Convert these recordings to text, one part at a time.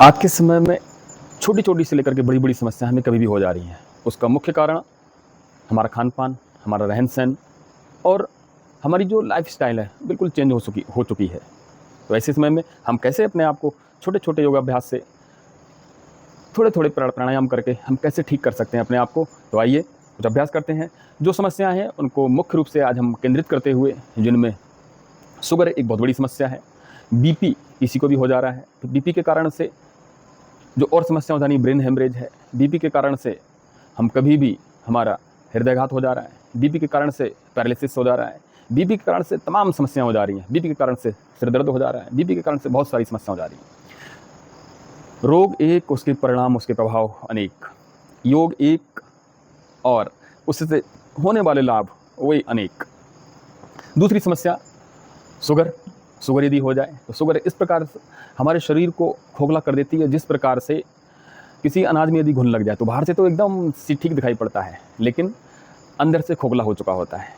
आज के समय में छोटी-छोटी से लेकर के बड़ी-बड़ी समस्या हमें कभी भी हो जा रही हैं। उसका मुख्य कारण हमारा खान-पान, हमारा रहन-सहन और हमारी जो लाइफ़स्टाइल है, बिल्कुल चेंज हो चुकी है। तो ऐसे समय में हम कैसे अपने आप को छोटे-छोटे योगाभ्यास से थोड़े-थोड़े प्राणायाम करके हम कैसे ठीक कर सकते हैं अपने आप को? तो आइए कुछ अभ्यास करते हैं। जो समस्याएँ हैं उनको मुख्य रूप से आज हम केंद्रित करते हुए, जिनमें शुगर एक बहुत बड़ी समस्या है, बीपी किसी को भी हो जा रहा है। तो बीपी के कारण से जो और समस्या हो जानी, ब्रेन हेमरेज है। बीपी के कारण से हम कभी भी हमारा हृदयघात हो जा रहा है। बीपी के कारण से पैरालिसिस हो जा रहा है। बीपी के कारण से तमाम समस्याएं हो जा रही हैं। बीपी के कारण से सिर दर्द हो जा रहा है। बीपी के कारण से बहुत सारी समस्या हो जा रही हैं। रोग एक, उसके परिणाम, उसके प्रभाव अनेक। योग एक और उससे होने वाले लाभ वही अनेक। दूसरी समस्या शुगर यदि हो जाए तो शुगर इस प्रकार से हमारे शरीर को खोखला कर देती है, जिस प्रकार से किसी अनाज में यदि घुन लग जाए तो बाहर से तो एकदम ठीक दिखाई पड़ता है, लेकिन अंदर से खोखला हो चुका होता है।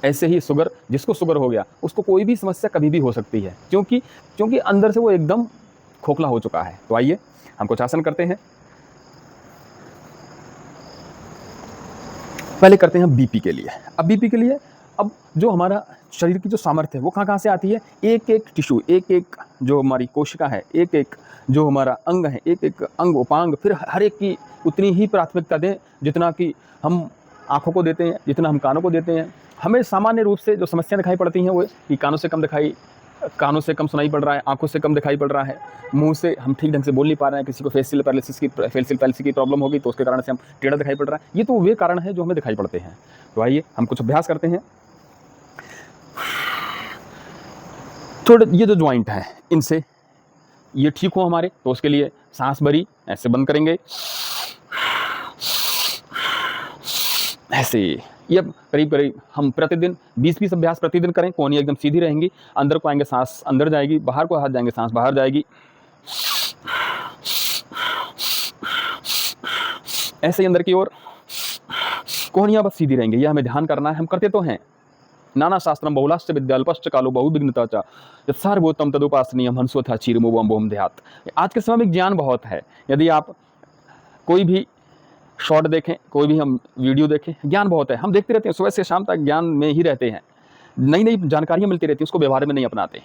ऐसे ही शुगर, जिसको शुगर हो गया उसको कोई भी समस्या कभी भी हो सकती है, क्योंकि अंदर से वो एकदम खोखला हो चुका है। तो आइए हम कुछ आसन करते हैं। पहले करते हैं बीपी के लिए। अब बीपी के लिए अब जो हमारा शरीर की जो सामर्थ्य है वो कहाँ से आती है? एक एक टिश्यू, एक एक जो हमारी कोशिका है, एक एक जो हमारा अंग है, एक एक अंग उपांग, फिर हर एक की उतनी ही प्राथमिकता दें जितना कि हम आँखों को देते हैं, जितना हम कानों को देते हैं। हमें सामान्य रूप से जो समस्या दिखाई पड़ती हैं वो कि कानों से कम सुनाई पड़ रहा है, आँखों से कम दिखाई पड़ रहा है, मुँह से हम ठीक ढंग से बोल नहीं पा रहे हैं, किसी को फेशियल पैलिसी की प्रॉब्लम होगी तो उसके कारण से हम टेढ़ा दिखाई पड़ रहा है। ये तो वे कारण है जो हमें दिखाई पड़ते हैं। तो आइए हम कुछ अभ्यास करते हैं। थोड़े ये जो जॉइंट हैं इनसे ये ठीक हो हमारे, तो उसके लिए सांस भरी ऐसे बंद करेंगे, ऐसे। ये करीब हम प्रतिदिन 20-20 अभ्यास प्रतिदिन करें। कोहनी एकदम सीधी रहेंगी, अंदर को आएंगे सांस अंदर जाएगी, बाहर को हाथ जाएंगे सांस बाहर जाएगी। ऐसे ही अंदर की ओर कोहनियां बस सीधी रहेंगी। यह हमें ध्यान करना है। हम करते तो हैं। नाना शास्त्रम बहुलाश्च विद्याल्पश्च कालो बहुविघ्नता सार्वोत्तम तदुपासनीयम हंसोथा चीरमोवम बोम देहात। आज के समय में ज्ञान बहुत है। यदि आप कोई भी शॉर्ट देखें, कोई भी हम वीडियो देखें, ज्ञान बहुत है। हम देखते रहते हैं, सुबह से शाम तक ज्ञान में ही रहते हैं। नई नई जानकारियाँ मिलती रहती हैं, उसको व्यवहार में नहीं अपनाते।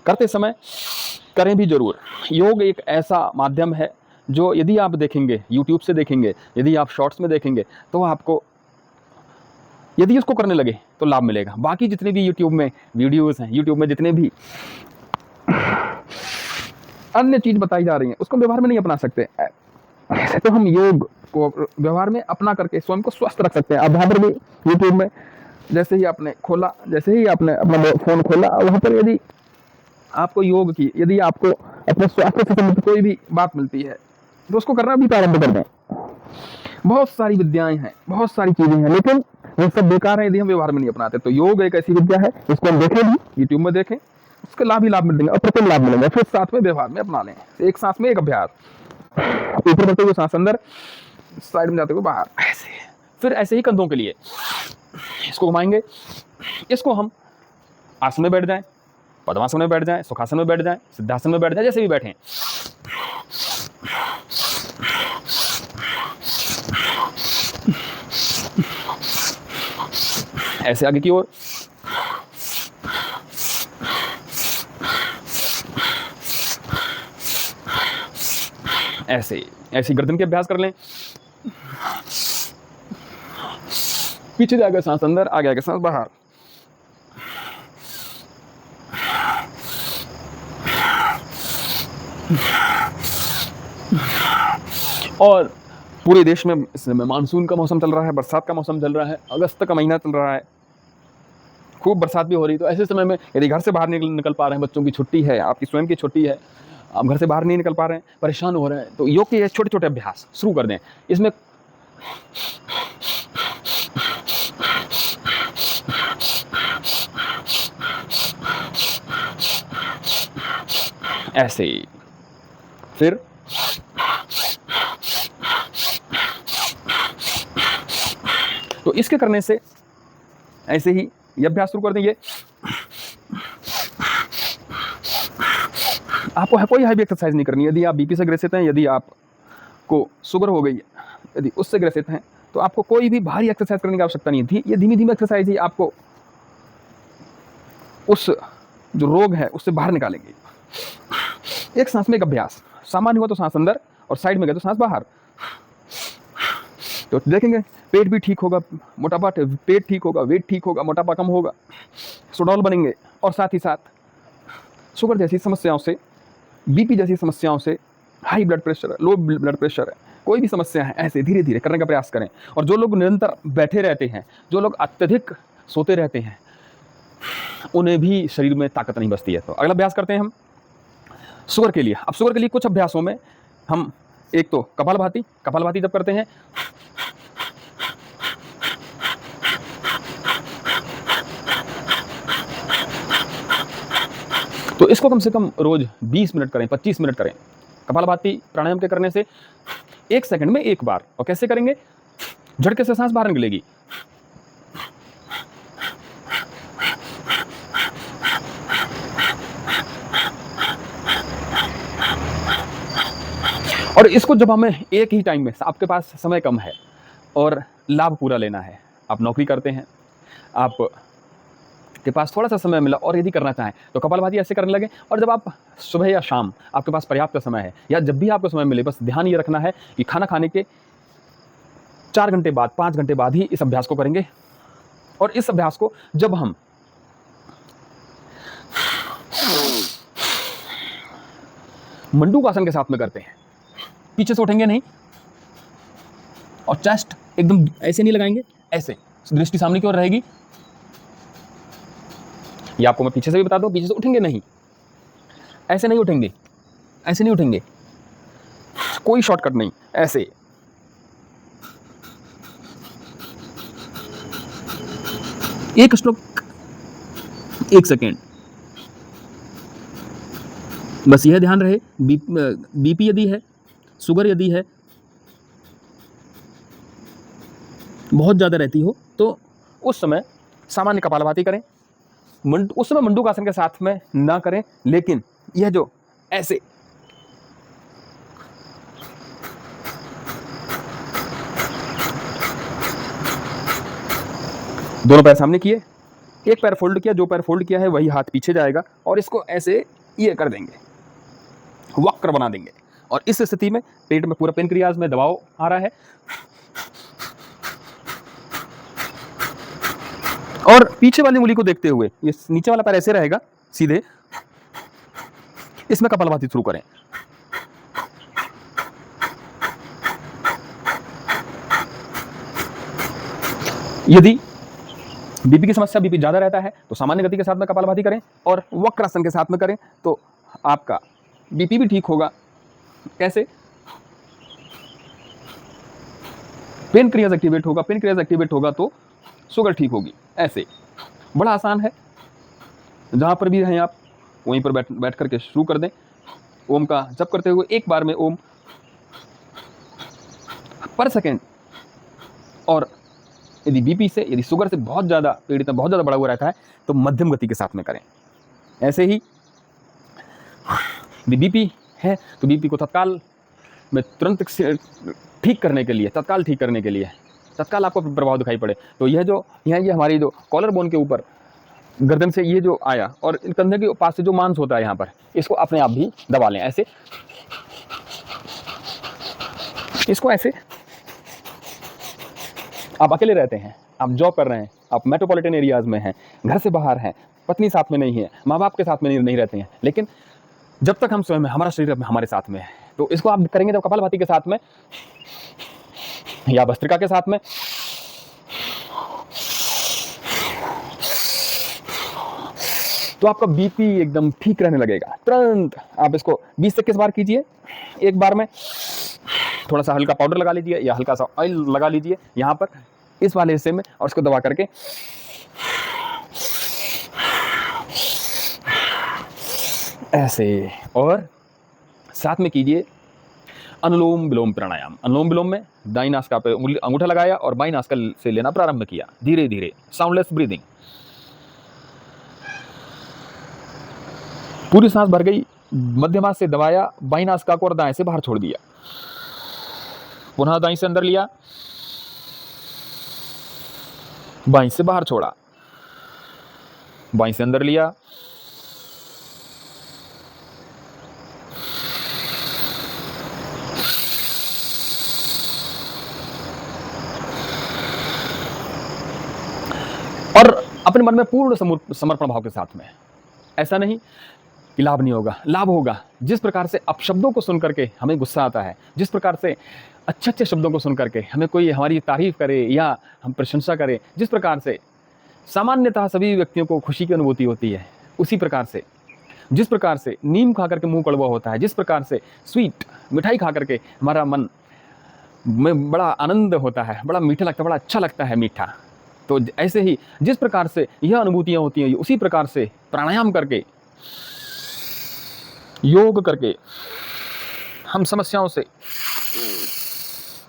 करते समय करें भी जरूर। योग एक ऐसा माध्यम है जो यदि आप देखेंगे, यूट्यूब से देखेंगे, यदि आप शॉर्ट्स में देखेंगे, तो आपको यदि इसको करने लगे तो लाभ मिलेगा। बाकी जितने भी यूट्यूब में वीडियोस हैं, यूट्यूब में जितने भी अन्य चीज बताई जा रही हैं, उसको व्यवहार में नहीं अपना सकते। ऐसे तो हम योग को व्यवहार में अपना करके स्वयं को स्वस्थ रख सकते हैं। अब वहाँ पर भी यूट्यूब में जैसे ही आपने अपना फोन खोला, वहाँ पर यदि आपको योग की, यदि आपको अपने स्वास्थ्य से संबंधित कोई भी बात मिलती है तो उसको करना भी प्रारंभ कर दें। बहुत सारी विद्याएं हैं, बहुत सारी चीजें हैं, लेकिन वो सब बेकार है यदि हम व्यवहार में नहीं अपनाते। तो योग एक ऐसी विद्या है जिसको हम देखें भी, यूट्यूब में देखें, उसके लाभ ही लाभ मिलेंगे, अप्रतिम लाभ मिलेंगे। फिर साथ में व्यवहार में अपना लें। एक सांस में एक अभ्यास, ऊपर बढ़ते हुए सांस अंदर, साइड में जाते हुए बाहर, ऐसे। फिर ऐसे ही कंधों के लिए इसको घुमाएंगे। इसको हम आसन में बैठ जाएं, पद्मासन में बैठ जाएं, सुखासन में बैठ जाएं, सिद्धासन में बैठ जाएं, जैसे भी बैठें। ऐसे आगे की ओर, ऐसे गर्दन के अभ्यास कर लें। पीछे जाकर सांस अंदर, आगे आगे सांस बाहर। और पूरे देश में इस समय मानसून का मौसम चल रहा है, बरसात का मौसम चल रहा है, अगस्त का महीना चल रहा है, खूब बरसात भी हो रही है। तो ऐसे समय में यदि घर से बाहर निकल पा रहे हैं, बच्चों की छुट्टी है, आपकी स्वयं की छुट्टी है, आप घर से बाहर नहीं निकल पा रहे हैं, परेशान हो रहे हैं, तो योग के छोटे छोटे अभ्यास शुरू कर दें। इसमें ऐसे, फिर तो इसके करने से ऐसे ही ये अभ्यास शुरू कर देंगे। आपको कोई हैवी एक्सरसाइज नहीं करनी है। यदि आप बीपी से ग्रसित हैं, यदि आपको शुगर हो गई है, यदि उससे ग्रसित हैं, तो आपको कोई भी भारी एक्सरसाइज करने की आवश्यकता नहीं है। ये धीमी धीमी एक्सरसाइज ही आपको उस जो रोग है उससे बाहर निकालेंगे। एक सांस में एक अभ्यास, सामान्य हुआ तो सांस अंदर और साइड में गए तो सांस बाहर। तो देखेंगे पेट भी ठीक होगा, मोटापा पेट ठीक होगा, वेट ठीक होगा, मोटापा कम होगा, सुडौल बनेंगे, और साथ ही साथ शुगर जैसी समस्याओं से, बीपी जैसी समस्याओं से, हाई ब्लड प्रेशर है, लो ब्लड प्रेशर है, कोई भी समस्या है, ऐसे धीरे धीरे करने का प्रयास करें। और जो लोग निरंतर बैठे रहते हैं, जो लोग अत्यधिक सोते रहते हैं, उन्हें भी शरीर में ताकत नहीं बचती है। तो अगला अभ्यास करते हैं हम शुगर के लिए। अब शुगर के लिए कुछ अभ्यासों में हम एक तो कपालभाति जब करते हैं, तो इसको कम से कम रोज 20 मिनट करें, 25 मिनट करें। कपालभाति प्राणायाम के करने से 1 सेकंड में एक बार। और कैसे करेंगे? झटके से सांस बाहर निकलेगी। और इसको जब हमें एक ही टाइम में, आपके पास समय कम है और लाभ पूरा लेना है, आप नौकरी करते हैं, आप के पास थोड़ा सा समय मिला और यदि करना चाहें तो कपालभाति ऐसे करने लगे। और जब आप सुबह या शाम आपके पास पर्याप्त समय है, या जब भी आपको समय मिले, बस ध्यान ये रखना है कि खाना खाने के 4 घंटे बाद, 5 घंटे बाद ही इस अभ्यास को करेंगे। और इस अभ्यास को जब हम मंडूकासन के साथ में करते हैं, पीछे से उठेंगे नहीं और चेस्ट एकदम ऐसे नहीं लगाएंगे, ऐसे दृष्टि सामने की ओर रहेगी। ये आपको मैं पीछे से भी बता दूं, पीछे से उठेंगे नहीं, ऐसे नहीं उठेंगे, ऐसे नहीं उठेंगे, कोई शॉर्टकट नहीं, ऐसे। एक श्लोक 1 सेकेंड, बस यह ध्यान रहे। बीपी यदि है, शुगर यदि है बहुत ज़्यादा रहती हो, तो उस समय सामान्य कपालभाति करें। उस समय मंडूकासन के साथ में ना करें, लेकिन यह जो ऐसे दोनों पैर सामने किए, एक पैर फोल्ड किया, जो पैर फोल्ड किया है वही हाथ पीछे जाएगा, और इसको ऐसे ये कर देंगे, वक्र बना देंगे। और इस स्थिति में पेट में पूरा पेनक्रियाज में दबाव आ रहा है, और पीछे वाली उंगली को देखते हुए ये नीचे वाला पैर ऐसे रहेगा सीधे, इसमें कपालभाति शुरू करें। यदि बीपी की समस्या, बीपी ज्यादा रहता है तो सामान्य गति के साथ में कपालभाति करें, और वक्रासन के साथ में करें तो आपका बीपी भी ठीक होगा। कैसे? पेनक्रियाज एक्टिवेट होगा, पेनक्रियाज एक्टिवेट होगा तो शुगर ठीक होगी। ऐसे बड़ा आसान है, जहां पर भी रहें आप वहीं पर बैठ करके शुरू कर दें। ओम का जप करते हुए एक बार में ओम पर सेकेंड। और यदि बीपी से, यदि शुगर से बहुत ज़्यादा पीड़ित, बहुत ज़्यादा बड़ा हुआ रहता है तो मध्यम गति के साथ में करें। ऐसे ही यदि बीपी है तो बीपी को तत्काल में तुरंत ठीक करने के लिए, तत्काल ठीक करने के लिए, तत्काल आपको प्रभाव दिखाई पड़े तो यह जो यहाँ ये हमारी जो कॉलर बोन के ऊपर गर्दन से ये जो आया और इन कंधे के पास से जो मांस होता है यहाँ पर, इसको अपने आप भी दबा लें। ऐसे इसको ऐसे। आप अकेले रहते हैं, आप जॉब कर रहे हैं, आप मेट्रोपॉलिटन एरियाज में हैं, घर से बाहर हैं, पत्नी साथ में नहीं है, माँ बाप के साथ में नहीं रहते हैं, लेकिन जब तक हम स्वयं में, हमारा शरीर हमारे साथ में है, तो इसको आप करेंगे जब कपालभाति के साथ में या भस्त्रिका के साथ में। तो आपका बीपी एकदम ठीक रहने लगेगा तुरंत। आप इसको 20 से 21 बार कीजिए। एक बार में थोड़ा सा हल्का पाउडर लगा लीजिए या हल्का सा ऑयल लगा लीजिए यहाँ पर इस वाले हिस्से में, और इसको दबा करके ऐसे। और साथ में कीजिए अनुलोम विलोम प्राणायाम। अनुलोम विलोम में दाईं नासिका पे अंगूठा लगाया और बाईं नासिका से लेना प्रारंभ किया, धीरे धीरे, साउंडलेस ब्रीदिंग। पूरी सांस भर गई, मध्यमा से दबाया, बाईं नासिका को और दाएं से बाहर छोड़ दिया। पुनः दाईं से अंदर लिया, बाईं से बाहर छोड़ा, बाईं से अंदर लिया, और अपने मन में पूर्ण समर्पण भाव के साथ में। ऐसा नहीं कि लाभ नहीं होगा, लाभ होगा। जिस प्रकार से अपशब्दों को सुन करके हमें गुस्सा आता है, जिस प्रकार से अच्छे अच्छे शब्दों को सुन करके हमें कोई हमारी तारीफ करे या हम प्रशंसा करे, जिस प्रकार से सामान्यतः सभी व्यक्तियों को खुशी की अनुभूति होती है, उसी प्रकार से जिस प्रकार से नीम खा करके मुंह कड़वा होता है, जिस प्रकार से स्वीट मिठाई खा करके हमारा मन में बड़ा आनंद होता है, बड़ा मीठा लगता है, बड़ा अच्छा लगता है मीठा, तो ऐसे ही जिस प्रकार से यह अनुभूतियां होती हैं, उसी प्रकार से प्राणायाम करके, योग करके हम समस्याओं से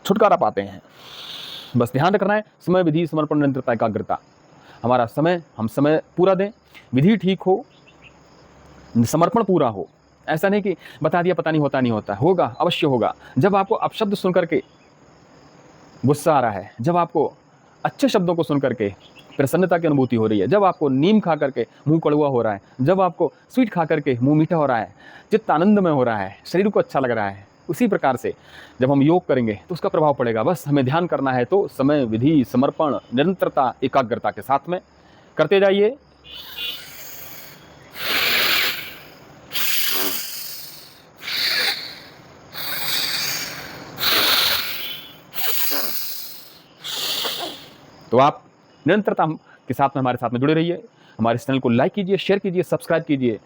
छुटकारा पाते हैं। बस ध्यान रखना है, समय, विधि, समर्पण, निरंतरता, एकाग्रता। हमारा समय, हम समय पूरा दें, विधि ठीक हो, समर्पण पूरा हो। ऐसा नहीं कि बता दिया पता नहीं होता, नहीं होता, होगा, अवश्य होगा। जब आपको अपशब्द सुन करके गुस्सा आ रहा है, जब आपको अच्छे शब्दों को सुन करके प्रसन्नता की अनुभूति हो रही है, जब आपको नीम खा करके मुंह कड़वा हो रहा है, जब आपको स्वीट खा करके मुंह मीठा हो रहा है, चित्त आनंद में हो रहा है, शरीर को अच्छा लग रहा है, उसी प्रकार से जब हम योग करेंगे तो उसका प्रभाव पड़ेगा। बस हमें ध्यान करना है तो समय, विधि, समर्पण, निरंतरता, एकाग्रता के साथ में करते जाइए। तो आप निरंतरता के साथ में हमारे साथ में जुड़े रहिए। हमारे इस चैनल को लाइक कीजिए, शेयर कीजिए, सब्सक्राइब कीजिए।